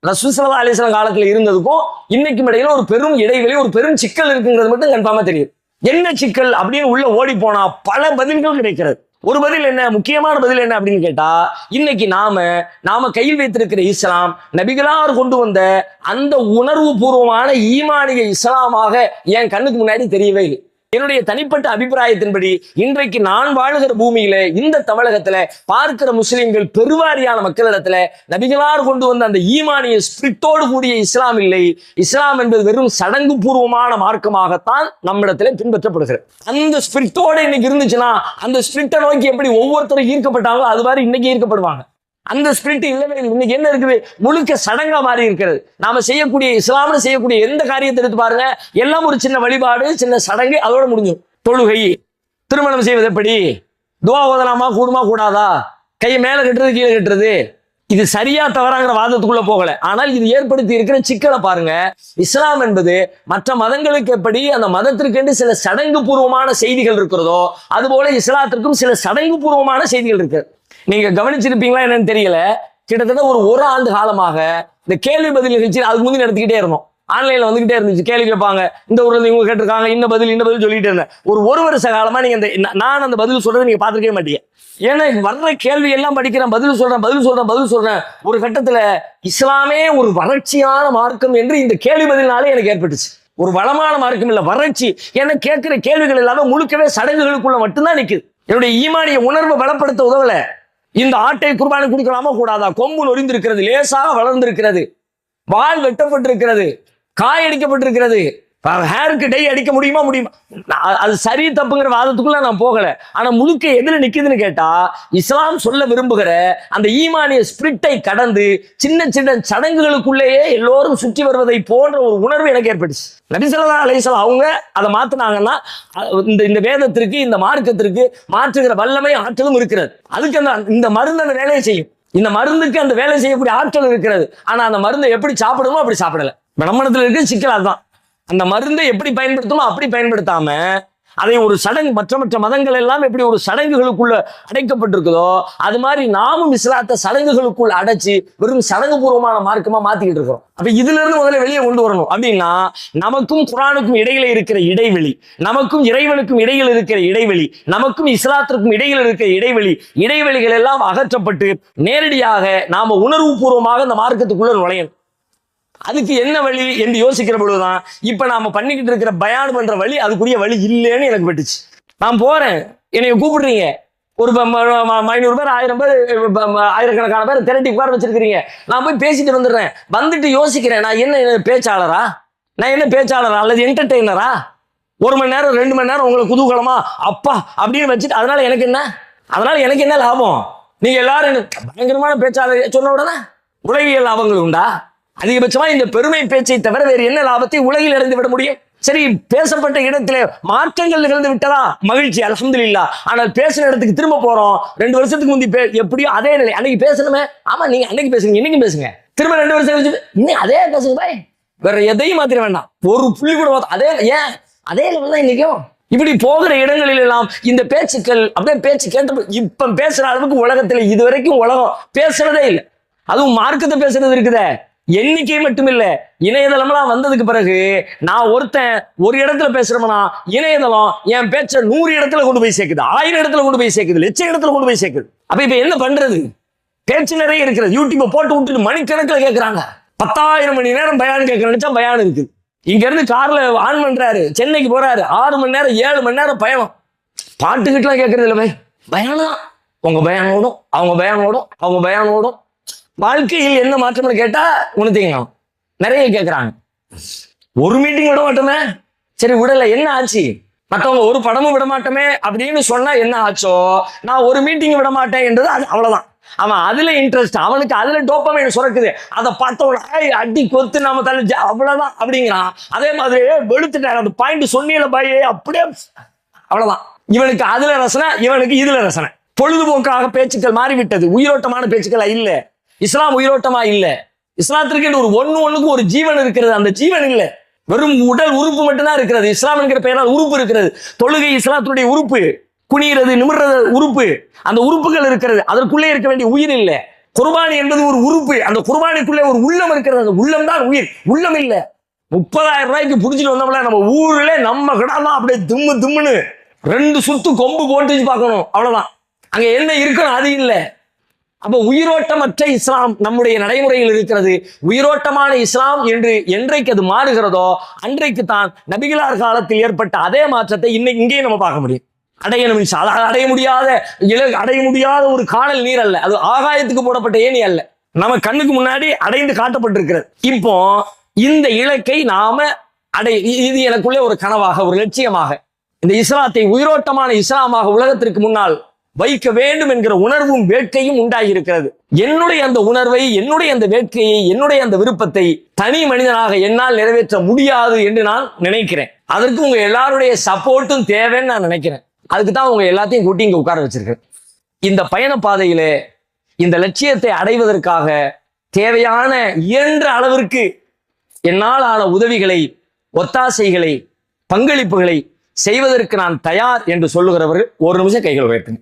ரசூல் ஸல்லல்லாஹு அலைஹி வஸல்லம் காலத்துல இருந்ததுக்கும் இன்னைக்கும் இடையில ஒரு பெரும் இடைவெளி, ஒரு பெரும் சிக்கல் இருக்குங்கிறது மட்டும் கன்ஃபார்மா தெரியுது. என்ன சிக்கல் அப்படின்னு உள்ள ஓடி போனா பல பதில்கள் கிடைக்கிறது. ஒரு பதில் என்ன, முக்கியமான பதில் என்ன அப்படின்னு கேட்டா, இன்னைக்கு நாம கையில் வைத்திருக்கிற இஸ்லாம் நபிகளார் கொண்டு வந்த அந்த உணர்வு பூர்வமான ஈமானிய இஸ்லாமாக என் கண்ணுக்கு முன்னாடி தெரியவே இல்லை. என்னுடைய தனிப்பட்ட அபிப்பிராயத்தின்படி இன்றைக்கு நான் வாழுகிற பூமியில இந்த தமிழகத்துல பார்க்கிற முஸ்லிம்கள் பெருவாரியான மக்களிடத்துல நபிகளார் கொண்டு வந்த அந்த ஈமானிய ஸ்பிரிட்டோடு கூடிய இஸ்லாம் இல்லை. இஸ்லாம் என்பது வெறும் சடங்கு பூர்வமான மார்க்கமாகத்தான் நம்மிடத்துல பின்பற்றப்படுகிறது. அந்த ஸ்பிரிட்டோட இன்னைக்கு இருந்துச்சுன்னா அந்த ஸ்பிரிட்டை நோக்கி எப்படி ஒவ்வொருத்தரும் ஈர்க்கப்பட்டாங்களோ அது மாதிரி இன்னைக்கு ஈர்க்கப்படுவாங்க. அந்த ஸ்பிரிட் இல்லவே இல்லை. இன்னைக்கு என்ன இருக்குது, முழுக்க சடங்கா மாறி இருக்கிறது. நாம செய்யக்கூடிய இஸ்லாம்னு செய்யக்கூடிய எந்த காரியத்தை எடுத்து பாருங்க, எல்லாம் ஒரு சின்ன வழிபாடு, சின்ன சடங்கு, அதோட முடிஞ்சும். தொழுகை, திருமணம் செய்வது எப்படி, துவா ஓதலாமா கூடுமா கூடாதா, கையை மேல கட்டுறது கீழே கட்டுறது, இது சரியா தவறாங்கிற வாதத்துக்குள்ள போகல. ஆனால் இது ஏற்படுத்தி இருக்கிற சிக்கலை பாருங்க. இஸ்லாம் என்பது மற்ற மதங்களுக்கு எப்படி அந்த மதத்திற்கு சில சடங்கு பூர்வமான செய்திகள் இருக்கிறதோ அதுபோல இஸ்லாத்திற்கும் சில சடங்கு பூர்வமான செய்திகள் இருக்கு. நீங்க கவனிச்சிருப்பீங்களா என்னன்னு தெரியல, கிட்டத்தட்ட ஒரு ஆண்டு காலமாக இந்த கேள்வி பதில் நிகழ்ச்சி அதுக்கு முந்தி நடத்திக்கிட்டே இருந்தோம். ஆன்லைன்ல வந்துகிட்டே இருந்துச்சு. கேள்வி கேட்பாங்க, இந்த ஊர்ல இவங்க கேட்டிருக்காங்க, இந்த பதில் சொல்லிட்டு இருந்தேன். ஒரு வருஷ காலமா நீங்க நான் அந்த பதில் சொல்றதை நீங்க பாத்துக்கவே மாட்டீங்க. ஏன்னா வர்ற கேள்வி எல்லாம் படிக்கிறேன், பதில் சொல்றேன். ஒரு கட்டத்துல இஸ்லாமே ஒரு வறட்சியான மார்க்கம் என்று இந்த கேள்வி பதில்னாலே எனக்கு ஏற்பட்டுச்சு. ஒரு வளமான மார்க்கம் இல்ல, வறட்சி. ஏன்னா கேட்கிற கேள்விகள் எல்லாமே முழுக்கவே சடங்குகளுக்குள்ள மட்டும்தான் நிக்குது. என்னுடைய ஈமானிய உணர்வை பலப்படுத்த உதவல. இந்த ஆட்டை குர்பானி கொடுக்கலாமா கூடாதா, கொம்பு நொறிந்திருக்கிறது, லேசாக வளர்ந்திருக்கிறது, வால் வெட்டப்பட்டிருக்கிறது, காய் அடிக்கப்பட்டிருக்கிறது, ஹேருக்கு டை அடிக்க முடியுமா, அது சரி தப்புங்கிற வாதத்துக்குள்ள நான் போகல. ஆனா முழுக்க எதுல நிக்குதுன்னு கேட்டா, இஸ்லாம் சொல்ல விரும்புகிற அந்த ஈமானிய ஸ்பிரிட்டை கடந்து சின்ன சின்ன சடங்குகளுக்குள்ளேயே எல்லோரும் சுற்றி வருவதை போன்ற ஒரு உணர்வு எனக்கு ஏற்பட்டுச்சு. நபி ஸல்லல்லாஹு அலைஹி வஸல்லம் அவங்க அதை மாத்தினாங்கன்னா இந்த வேதத்திற்கு, இந்த மார்க்கத்திற்கு மாற்றுகிற வல்லமை ஆற்றலும் இருக்கிறது. அதுக்கு இந்த மருந்து அந்த வேலையை செய்யும். இந்த மருந்துக்கு அந்த வேலை செய்யக்கூடிய ஆற்றல் இருக்கிறது. ஆனா அந்த மருந்தை எப்படி சாப்பிடணுமோ அப்படி சாப்பிடல. நம்மிடத்துல இருக்க சிக்கல் அதுதான். அந்த மருந்தை எப்படி பயன்படுத்தணுமோ அப்படி பயன்படுத்தாம அதை ஒரு சடங்கு, மற்ற மதங்கள் எல்லாம் எப்படி ஒரு சடங்குகளுக்குள்ள அடைக்கப்பட்டிருக்குதோ அது மாதிரி நாமும் இஸ்லாத்தை சடங்குகளுக்குள்ள அடைச்சு வெறும் சடங்கு பூர்வமான மார்க்கமா மாத்திக்கிட்டு இருக்கிறோம். அப்ப இதுல இருந்து முதல்ல வெளியே கொண்டு வரணும். அப்படின்னா நமக்கும் குர்ஆனுக்கும் இடையில இருக்கிற இடைவெளி, நமக்கும் இறைவனுக்கும் இடையில் இருக்கிற இடைவெளி, நமக்கும் இஸ்லாத்திற்கும் இடையில் இருக்கிற இடைவெளிகள் எல்லாம் அகற்றப்பட்டு நேரடியாக நாம உணர்வு பூர்வமாக இந்த மார்க்கத்துக்குள்ள நுழையணும். அதுக்கு என்ன வழி என்று யோசிக்கிற பொழுதுதான் இப்ப நாம பண்ணிக்கிட்டு இருக்கிற பயான் பண்ற வழி அதுக்குரிய வழி இல்லைன்னு எனக்கு பட்டுச்சு. நான் போறேன், என்னை கூப்பிடுறீங்க, ஒரு 500 பேர் 1000 பேர் ஆயிரக்கணக்கான பேர் திரட்டி உட்கார வச்சிருக்கிறீங்க. நான் போய் பேசிட்டு வந்துடுறேன். வந்துட்டு யோசிக்கிறேன், நான் என்ன பேச்சாளரா, அல்லது என்டர்டெய்னரா? 1 மணி நேரம் 2 மணி நேரம் உங்களை குதூகலமா அப்பா அப்படின்னு வச்சுட்டு அதனால எனக்கு என்ன லாபம்? நீங்க எல்லாரும் பயங்கரமான பேச்சாளர் சொன்ன உடனே உலகியல் லாபங்கள் உண்டா? அதிகபட்சமா இந்த பெருமை பேச்சை தவிர வேறு என்ன லாபத்தை உலகில் இழந்து விட முடியும்? சரி, பேசப்பட்ட இடத்திலே மாற்றங்கள் நிகழ்ந்து விட்டதா, மகிழ்ச்சி, அல்ஹம்துலில்லாஹ். ஆனால் பேசின இடத்துக்கு திரும்ப போறோம். 2 வருஷத்துக்கு முந்தி எப்படியோ அதே நிலை. அன்னைக்கு பேசணுமே, ஆமா நீங்க அன்னைக்கு பேசுங்க, இன்னைக்கு பேசுங்க. திரும்ப 2 வருஷம் கழிச்சு இன்னும் அதே பேசுங்க பாய், வேற எதையும் மாத்திர வேண்டாம். ஒரு புள்ளி கூட அதே லெவல் தான் இன்னைக்கும். இப்படி போகிற இடங்களில் எல்லாம் இந்த பேச்சுக்கள் அப்படியே பேச்சு கேட்ட இப்ப பேசுற அளவுக்கு உலகத்துல இதுவரைக்கும் உலகம் பேசுறதே இல்லை. அதுவும் மார்க்கத்தை பேசுறது இருக்குதே, எண்ணிக்கை மட்டும் இல்ல, இணையதளம்லாம் வந்ததுக்கு பிறகு நான் ஒரு இடத்துல பேசுறோம்னா இணையதளம் என் பேச்ச 100 இடத்துல கொண்டு போய் சேர்க்குது, 1000 இடத்துல கொண்டு போய் சேர்க்குது, லட்சம் இடத்துல கொண்டு போய் சேர்க்குது. அப்ப இப்ப என்ன பண்றது? பேச்சு நிறைய இருக்கிறது. யூடியூப் போட்டு விட்டுட்டு மணிக்கணக்கில் கேட்கறாங்க. 10,000 மணி நேரம் பயான் கேட்க நினைச்சா பயான் இருக்குது. இங்க இருந்து கார்ல ஆன் பண்றாரு, சென்னைக்கு போறாரு, 6 மணி நேரம் 7 மணி நேரம் பயணம். பாட்டுக்கிட்டுலாம் கேட்கறது இல்லை, பயானம். உங்க பயானோடும் அவங்க பயானோடும் வாழ்க்கையில் என்ன மாற்றம்னு கேட்டா உணர்த்தீங்க. நிறைய கேட்கறாங்க. ஒரு மீட்டிங் விட மாட்டோமே, சரி விடல, என்ன ஆச்சு? மற்றவங்க ஒரு படமும் விட மாட்டோமே அப்படின்னு சொன்னா என்ன ஆச்சோ, நான் ஒரு மீட்டிங் விட மாட்டேன் என்றது அது அவ்வளவுதான். அவன் அதுல இன்ட்ரெஸ்ட், அவனுக்கு அதுல டோபமைன் சுரக்குது. அதை பார்த்தவன அடி கொத்து நாம தள்ளி அவ்வளவுதான் அப்படிங்கிறான். அதே மாதிரி வெளுத்துட்டாரு, அந்த பாயிண்ட் சொன்னியில பாயே அப்படியே அவ்வளவுதான். இவனுக்கு அதுல ரசனை, இவனுக்கு இதுல ரசனை. பொழுதுபோக்காக பேச்சுக்கள் மாறிவிட்டது, உயிரோட்டமான பேச்சுக்கள் இல்ல. இஸ்லாம் உயிரோட்டமா இல்ல. இஸ்லாத்திற்கு ஒரு ஒண்ணுக்கு ஒரு ஜீவன் இருக்கிறது. அந்த ஜீவன் இல்ல, வெறும் உடல் உறுப்பு மட்டும்தான் இருக்கிறது. இஸ்லாம் என்கிற பெயரால் உறுப்பு இருக்கிறது. தொழுகை இஸ்லாத்துடைய உறுப்பு, குனிகிறது நிமிர்றது உறுப்பு, அந்த உறுப்புகள் இருக்கிறது. அதற்குள்ளே இருக்க வேண்டிய உயிர் இல்லை. குர்பானி என்பது ஒரு உறுப்பு. அந்த குர்பானிக்குள்ளே ஒரு உள்ளம் இருக்கிறது. அந்த உள்ளம் தான் உயிர். உள்ளம் இல்ல. 30,000 ரூபாய்க்கு புடிச்சிட்டு வந்தோம்ல, நம்ம ஊர்ல நம்ம கிடாதான் அப்படியே திம்மு திம்முன்னு 2 சுத்து கொம்பு போட்டு பார்க்கணும், அவ்வளவுதான். அங்க என்ன இருக்கணும் அது இல்ல. அப்ப உயிரோட்டமற்ற இஸ்லாம் நம்முடைய நடைமுறையில் இருக்கிறது. உயிரோட்டமான இஸ்லாம் என்று என்றைக்கு அது மாறுகிறதோ அன்றைக்கு தான் நபிகளார் காலத்தில் ஏற்பட்ட அதே மாற்றத்தை இங்கேயும் நம்ம பார்க்க முடியும். அடையணும், அடைய முடியாத ஒரு காணல் நீர் அல்ல, அது ஆகாயத்துக்கு போடப்பட்ட ஏணி அல்ல, நம்ம கண்ணுக்கு முன்னாடி அடைந்து காட்டப்பட்டிருக்கிறது. இப்போ இந்த இலக்கை நாம இது எனக்குள்ளே ஒரு கனவாக, ஒரு லட்சியமாக, இந்த இஸ்லாத்தை உயிரோட்டமான இஸ்லாமாக உலகத்திற்கு முன்னால் வைக்க வேண்டும் என்கிற உணர்வும் வேட்கையும் உண்டாகி இருக்கிறது. என்னுடைய அந்த உணர்வை, என்னுடைய அந்த வேட்கையை, என்னுடைய அந்த விருப்பத்தை தனி மனிதனாக என்னால் நிறைவேற்ற முடியாது என்று நான் நினைக்கிறேன். அதற்கு உங்க எல்லாருடைய சப்போர்ட்டும் தேவைன்னு நான் நினைக்கிறேன். அதுக்கு தான் உங்க எல்லாத்தையும் கூட்டி இங்க உட்கார வச்சிருக்கேன். இந்த பயண பாதையிலே இந்த லட்சியத்தை அடைவதற்காக தேவையான இயன்ற அளவிற்கு என்னால் ஆன உதவிகளை, ஒத்தாசைகளை, பங்களிப்புகளை செய்வதற்கு நான் தயார் என்று சொல்லுகிறவர்கள் ஒரு நிமிஷம் கைகள் உயர்த்துங்க.